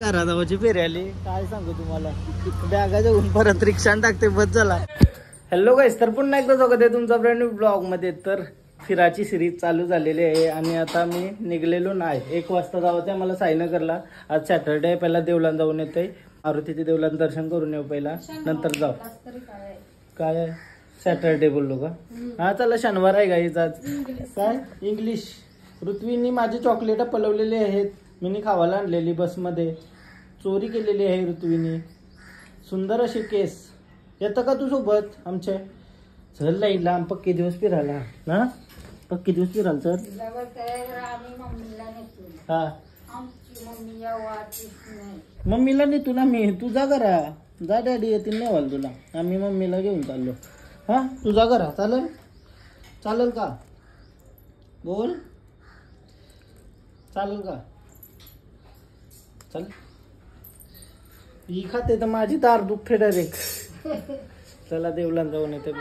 घराजवळची फेऱ्याली काय सांगू तुम्हाला. बॅगा घेऊन परत रिक्षाने टाकते बस झाला. हॅलो गाईस, तर पुन्हा एकदा स्वागत आहे तुमचा ब्रँड न्यू ब्लॉग मध्ये. तर फिराची सिरीज चालू झालेली आहे आणि आता मी निघलेलो नाही. 1 वाजता जावं मला साईनगरला. आज सॅटरडे, पहिला देवलान जाऊन येते. मारुतीचे देवलान दर्शन करून येऊ पहिला, नंतर जाऊ. काय सॅटरडे बोललो का? हा चला, शनिवार आहे गाईज आज. काय इंग्लिश. ऋत्वीनी माझी चॉकलेट पलवलेली आहेत, मी खावायला आणलेली बसमध्ये. चोरी केलेली आहे ऋत्वीनी. सुंदर असे केस. येतं का तू सोबत आमच्या? चल लाईन लांब, पक्के दिवस फिरायला ना, पक्के दिवस फिरायला चल. हा मम्मीला नेतो ना मी, तू जा करा. जा डॅडी येतील नेवाल तुला, आम्ही मम्मीला घेऊन चाललो. हा तू जा करा. चालेल चालेल का? बोल चालेल का? चल. ही खाते तर माझी दार दुखते डायरेक्ट. चला देवलान जाऊन येते.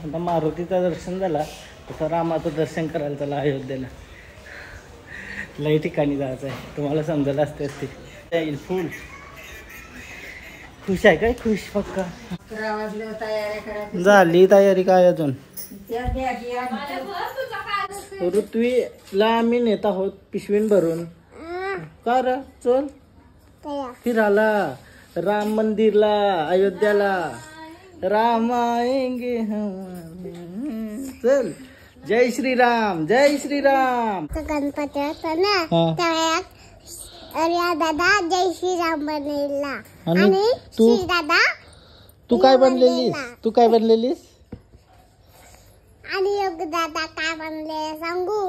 आता मारुतीचं दर्शन झाला, तसं रामाचं दर्शन करायला चला अयोध्येला. लई ठिकाणी जायचं आहे, तुम्हाला समजलं असते असते. फुल खुश आहे काय? खुश पक्का झाली तयारी. काय अजून? ऋत्वीला आम्ही नेत आहोत पिशवीन भरून. का रे? चल फिरायला, राम मंदिरला, अयोध्याला. राम आएंगे हम. चल. जय श्रीराम, जय श्रीराम. गणपती होता ना त्यावेळेस दादा जय श्रीराम बनलेला. आणि तू दादा तू काय बनलेलीस? तू काय बनलेलीस? आणि योग दादा काय बनले सांगू?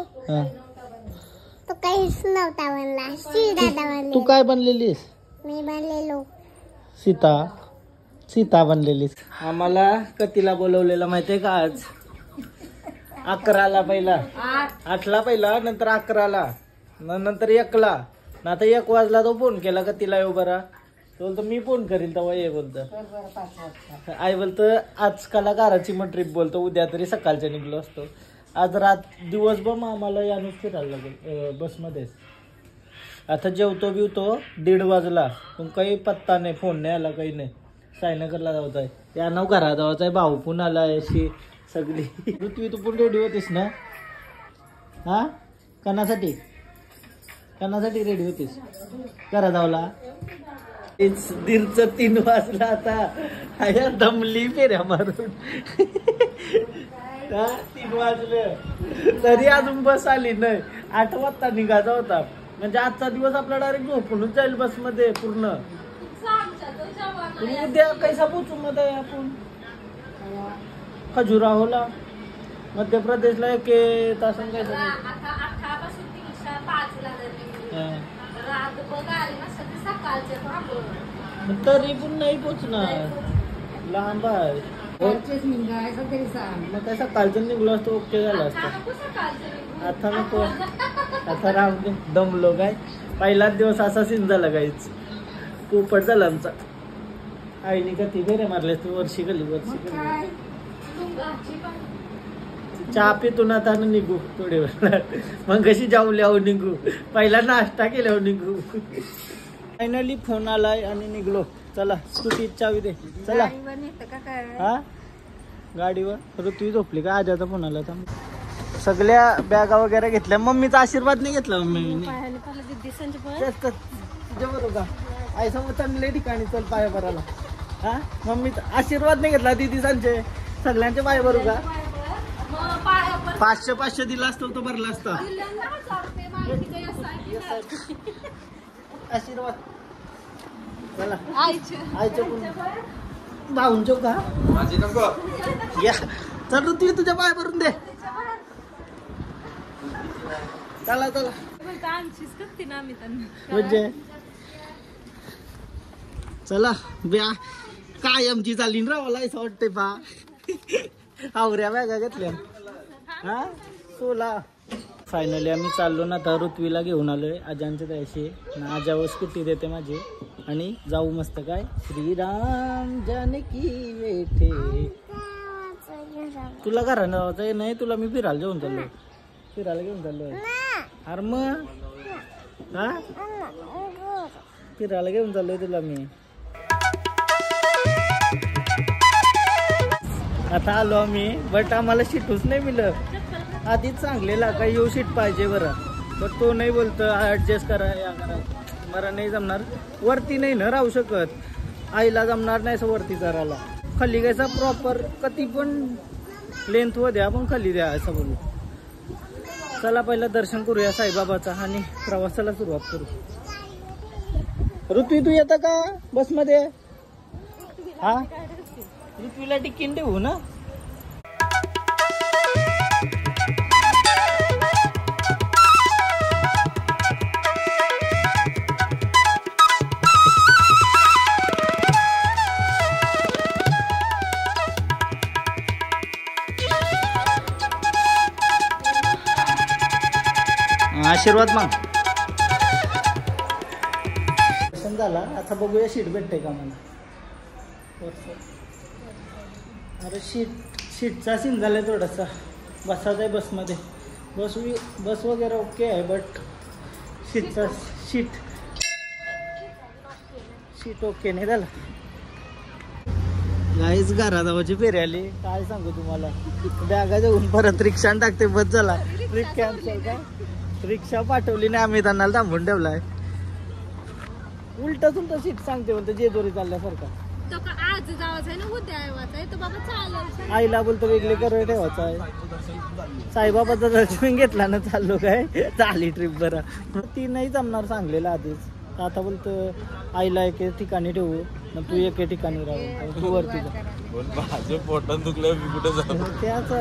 तो काहीच नव्हता बनला. श्री दादा बनले. तू काय बनलेलीस? मी बनलेलो सीता. सीता बनलेलीस. आम्हाला कतीला बोलवलेलं माहितीये का? आज 11ला पहिला, 8ला पहिला, नंतर 11ला, नंतर 1ला. आता 1 वाजला तो फोन केला का तिला येऊ बरा. तो बोलतो मी फोन करील तेव्हा ये बोलत. आई बोलतो आज कलाकाराची मग ट्रिप बोलतो, उद्या तरी सकाळच्या निघलो असतो. आज दिवसभर आम्हाला यानंच फिरायला लागेल बसमध्येच. आता जेवतो बिवतो 1:30 वाजला, पण काही पत्ता नाही, फोन नाही आला, काही नाही. साईनगरला जायचं आहे, या नाव घरा जायचं आहे. भाऊ पण आला अशी सगळी. ऋत्वी तू पण रेडी होतीस ना? हा कणासाठी कणासाठी रेडी होतीस? घरा जावला. दीडचं 3 वाजला. आता दमली फेऱ्या मारून. 3 वाजलं तरी अजून बस आली नाही. 8 वाजता निघायचा होता. म्हणजे आजचा दिवस आपला डायरेक्ट झोपूनच जाईल बसमध्ये पूर्ण. उद्या कैसा पोचू मध्ये आपण? खजुराहोला, मध्य प्रदेशला 1 तास काय तरी पण नाही पोचणार, लांब आहे. मग काय सकाळचं निघलो असतो, ओके झालं असतं. आता नको, आता राहू दे. दमलो काय. पहिलाच दिवस असा सीन झाला काहीच. पोपट झाला आमचा. आईने का ती फेऱ्या मारल्या तू? वर्षी गेली चहा पितून आता निघू थोडे वेळ. मग कशी जाऊल्यावर निघू, पहिला नाश्ता केल्यावर निघू. फायनली फोन आलाय आणि निघलो. चला स्कूटी चावी दे. चला. हा गाडीवर. ऋतू झोपली का? आजाचा फोन आला होता. सगळ्या बॅगा वगैरे घेतल्या. मम्मीचा आशीर्वाद नाही घेतला मम्मीने. बरोबर आई समोर चांगले ठिकाणी चल पाया भरायला. हा मम्मीचा आशीर्वाद नाही घेतला दिदीसांचे. सगळ्यांचे पाय भरू का? 500 दिला असतो तो भरला असता. आशीर्वाद चला. आईच्या भाऊंचो का? या चल तू तुझ्या पाय भरून दे. चला चला. म्हणजे चला ब्या काय आमची चालली रावाला असं वाटते पा. आवऱ्या बॅगा घेतल्या. हा 16 फायनली आम्ही चाललो ना, आता ऋत्वीला घेऊन आलोय आजांच्या त्याशी. आजावर स्कूटी देते माझी आणि जाऊ मस्त. काय श्रीराम जानकी वेठे. तुला घरा जायचं नाही, तुला मी फिरायला घेऊन चाललोय. फिरायला घेऊन चाललोय. अरे मग हा फिरायला घेऊन चाललोय तुला मी. आता आलो आम्ही, बट आम्हाला सीटच नाही मिळत. आधीच चांगलेला काही येऊ सीट पाहिजे बरं, बट तो नाही बोलतो ॲडजस्ट करा या करा. मला नाही जमणार, वरती नाही ना राहू शकत. आईला जमणार नाही असं वरती जराला. खाली घ्यायचा प्रॉपर, कधी पण लेंथ व द्या पण खाली द्या असं बोलू. चला पहिलं दर्शन करूया साईबाबाचा आणि प्रवासाला सुरुवात करू. ऋत्वी तू येता का बसमध्ये? हा ऋत्वीला टिकीन देऊ ना. आशीर्वाद मग दर्शन झाला. आता बघूया सीट भेटते का मला. अरे सीटचा सीन झालाय थोडासा. बसायचं आहे बसमध्ये. बस वगैरे ओके आहे, बट सीट ओके नाही झाला. गाईच घराजवळची फेरी आली. काय सांगू तुम्हाला, बॅगा जाऊन परत रिक्षाने टाकते. बस झाला ट्रिप कॅन्सल. काय रिक्षा पाठवली नाही आम्ही, त्यांना थांबून ठेवलाय. उलट सीट सांगते म्हणतो जेजुरी चालल्यासारखा. आईला बोलतो वेगळे कर ठेवायचं आहे. साईबाबाचं दर्शन घेतला ना चाललो. काय चालली ट्रिप बरं. ती नाही जमणार सांगलेलं आधीच. आता बोलतो आईला एके ठिकाणी ठेवू, मग तू एके ठिकाणी राहू. तू वरती जा. पोटात दुखलं मी कुठे जाऊ. त्याच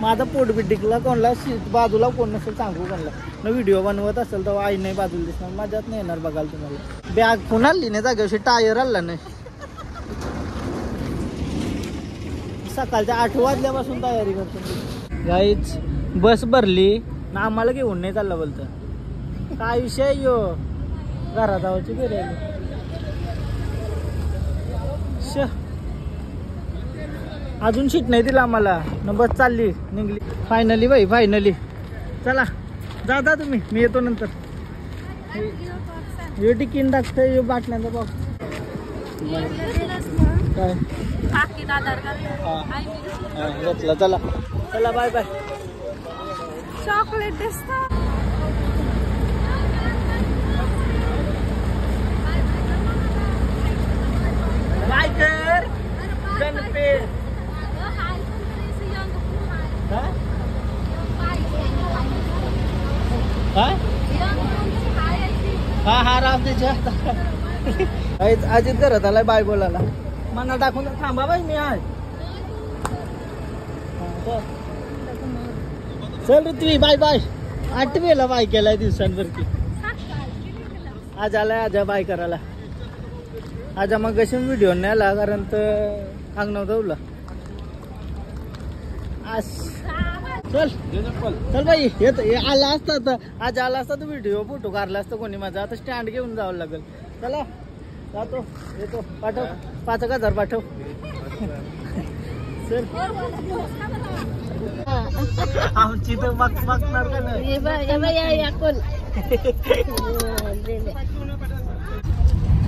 माझा पोट बिटिकला कोणला बाजूला कोण नसेल सांगू कोणला. न व्हिडिओ बनवत असेल तर आई नाही बाजूला दिसणार. माझ्यात नाही येणार बघाल तुम्हाला. बॅग पुन्हा आणली नाही जागेवशी, टायर आला नाही. सकाळच्या 8 वाजल्यापासून तयारी करतो. गाईच बस भरली ना, आम्हाला घेऊन नाही चाललं बोलतं. काय विषय यो घराजवळची फेरी आली. अजून सीट नाही दिला आम्हाला न, बस चालली निघली. फायनली बाई फायनली. चला जा तुम्ही, मी येतो नंतर. हे टिकीन टाकतंय बाटल्यांचा बॉक्स. काय घेतला. चला चला बाय बाय. चॉकलेट बाय कर गणपे. हा हा राम त्याच्या अजित करत आलाय बाय बोलायला. मना टाकून थांबा बाई मी आज. चल ऋत्वी बाय बाय. 8वेला बाय केलाय दिवसांवरती. आज आलाय आजा बाय करायला. आजा मग कशी व्हिडिओ नाही आला कारण तर अंग नव्हतं उला. चल चल बाई येत आला असता तर आज आला असता तर व्हिडिओ फोटो काढला असता कोणी माझा. आता स्टँड घेऊन जावं लागेल. चला जातो येतो. पाठव 5,000 पाठव. चल आमची तर मागणार का नाही.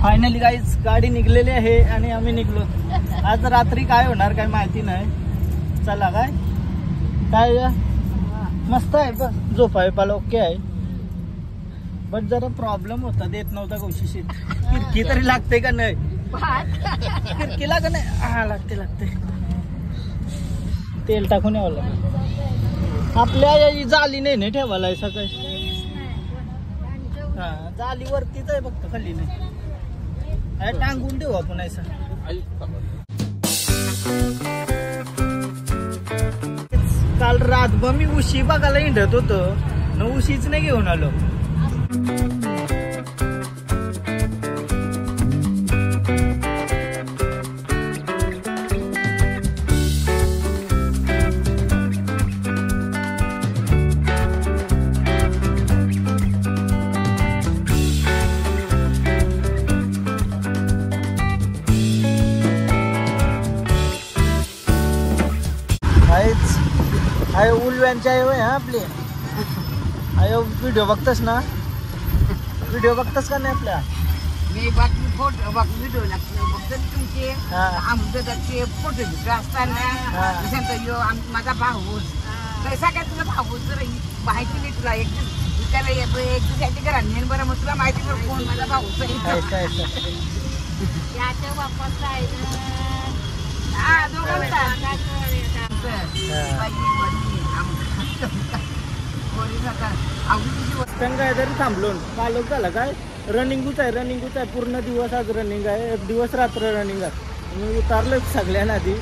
फायनली गाईज गाडी निघलेली आहे आणि आम्ही निघलो. आज रात्री काय होणार काय माहिती नाही. चला काय मस्त आहे. बस झोपाय पाला ओके आहे, बट जरा प्रॉब्लेम होता. देत नव्हता कौशी सीट. खिडकी तरी लागते का नाही. खिडकीला का नाही. हा लागते. तेल टाकून यावं लागेल. आपल्या जाली नाही ठेवायला सकाळी. हा जाली वरतीच आहे फक्त खाली नाही. टांगून देऊ आपण ऐसा. काल रातभर मी उशी बघायला हिंडत होतो न, उशीच नाही घेऊन आलो. फुल व्हॅनची आहे होय हा आपली. अयो व्हिडिओ बघतस ना, व्हिडिओ बघतस का नाही आपल्या? मी बातमी फोटो व्हिडिओ बघतो तुमचे आमचे फोटो असताना माझा भाऊ कैसा काय तुला भाऊ जर माहिती नाही तुला एक विचारला एक दिवसाची घरा नेन बरं मग तुला माहिती पड कोण माझा भाऊ वापस काय तरी थांबलोन कालच झाला काय रनिंगच आहे पूर्ण दिवस आज रनिंग आहे. एक दिवस रात्र रनिंग आहे. मी उतारलो सगळ्यांना आधी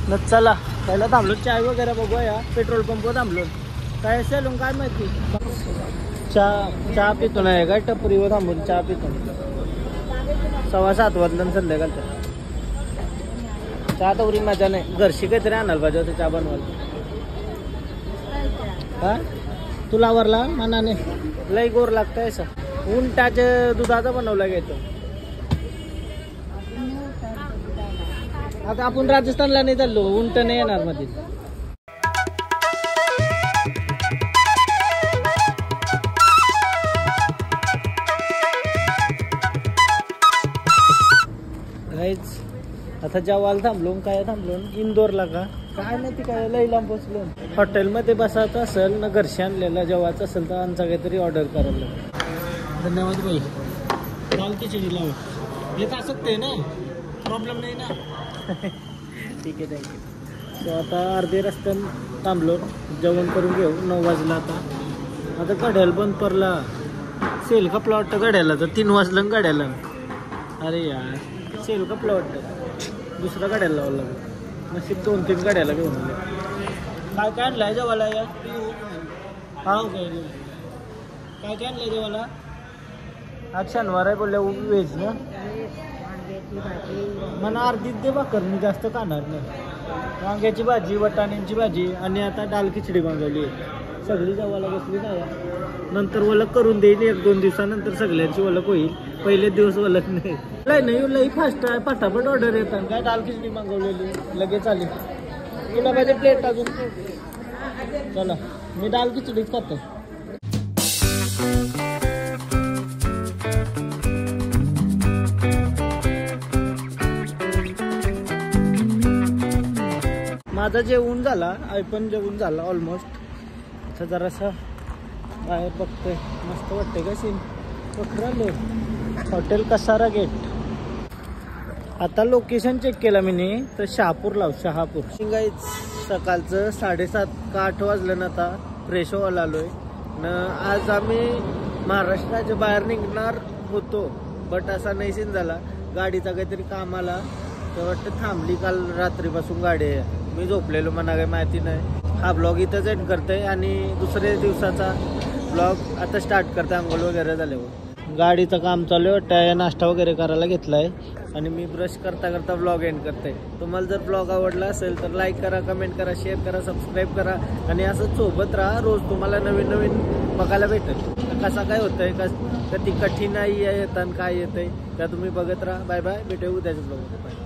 न चला पहिला थांबलो चाय वगैरे बघूया. पेट्रोल पंप थांबलो काय असेल काय माहिती. चहा पितो नाही काय टपरीवर थांबून चहा पितो 6:15 वाजता संध्याकाळचं. चहा तवरी मजा नाही. घरशी काहीतरी आणायला पाहिजे होतं चहा बनवायला. हा तुला आवरला मनाने लई गोर लागतंय असं. उंटाच्या दुधाचा बनवला घ्यायचं. आता आपण राजस्थानला नाही चाललो, उंट नाही येणार मध्ये. आता जेवायला थांबलो काय थांबलो इंदोरला का काय माहिती काय लई लांब बसलो. हॉटेलमध्ये बसायचं असेल ना घरशी आणलेला जेवायचं असेल तर आमचा काहीतरी ऑर्डर करायला. धन्यवाद भाई. दाल खिचडी लाव येत असते ना प्रॉब्लेम नाही ना. ठीक आहे थँक्यू. तो आता अर्धे रस्त्यात थांबलो जेवण करून घेऊ. 9 वाजला आता गड्याला बंद पडला. सेल खपला वाटतं गड्याला तर 3 वाजलं गड्याला. अरे यार सेल खपला वाटतं दुसऱ्या गाड्याला लावायला लागलं. नशीब 2-3 गाड्याला घेऊन आले. काय काय आणलंय जेवायला या हा काय काय काय आणलंय जेवायला? आज शनिवार आहे बोलल्या व्हेज ना. मला अर्धीच दे भाकर मी जास्त खाणार नाही. वांग्याची भाजी वटाण्यांची भाजी आणि आता दाल खिचडी मागवली. सगळी जेवायला बसली नाही. नंतर ओळख करून देईल 1-2 दिवसानंतर सगळ्यांची ओळख होईल. पहिले दिवस ओळख नाही. लई फास्ट आहे पटापट ऑर्डर येतात. काय दाल खिचडी मागवलेली लगेच आली. तुला पाहिजे प्लेट अजून? चला मी दाल खिचडीच खातो. माझा जेवण झाला पण जेवण झाला ऑलमोस्ट. आता जरासा बाहेर बघतोय मस्त वाटतंय का सीन. पकडालो हॉटेल कसारा गेट. आता लोकेशन चेक केला मी तर शहापूर गाईच. सकाळचं 7:30 का 8 वाजलं ना. आता फ्रेश व्हायला आलोय न. आज आम्ही महाराष्ट्राच्या बाहेर निघणार होतो बट असा नाही सीन झाला. गाडीचा काहीतरी काम आला तर वाटतं थांबली. काल रात्रीपासून गाडी आहे. मी झोपलेलो मला काही माहिती नाही. हा ब्लॉग इथंच एंड करते आणि दुसऱ्या दिवसाचा ब्लॉग आता स्टार्ट करते. आंघोळ वगैरे झाल्यावर गाडीचं काम चालू आहे वाटतं. नाश्ता वगैरे करायला घेतलाय आणि मी ब्रश करता करता ब्लॉग एंड करते. तुम्हाला जर ब्लॉग आवडला असेल तर लाईक करा, कमेंट करा, शेअर करा, सबस्क्राईब करा आणि असं सोबत राहा. रोज तुम्हाला नवीन नवीन बघायला भेटेल. कसा काय होतंय कधी कठीणाई येतात काय येतंय त्या तुम्ही बघत राहा. Bye bye. भेटू उद्याच्या ब्लॉग. बाय.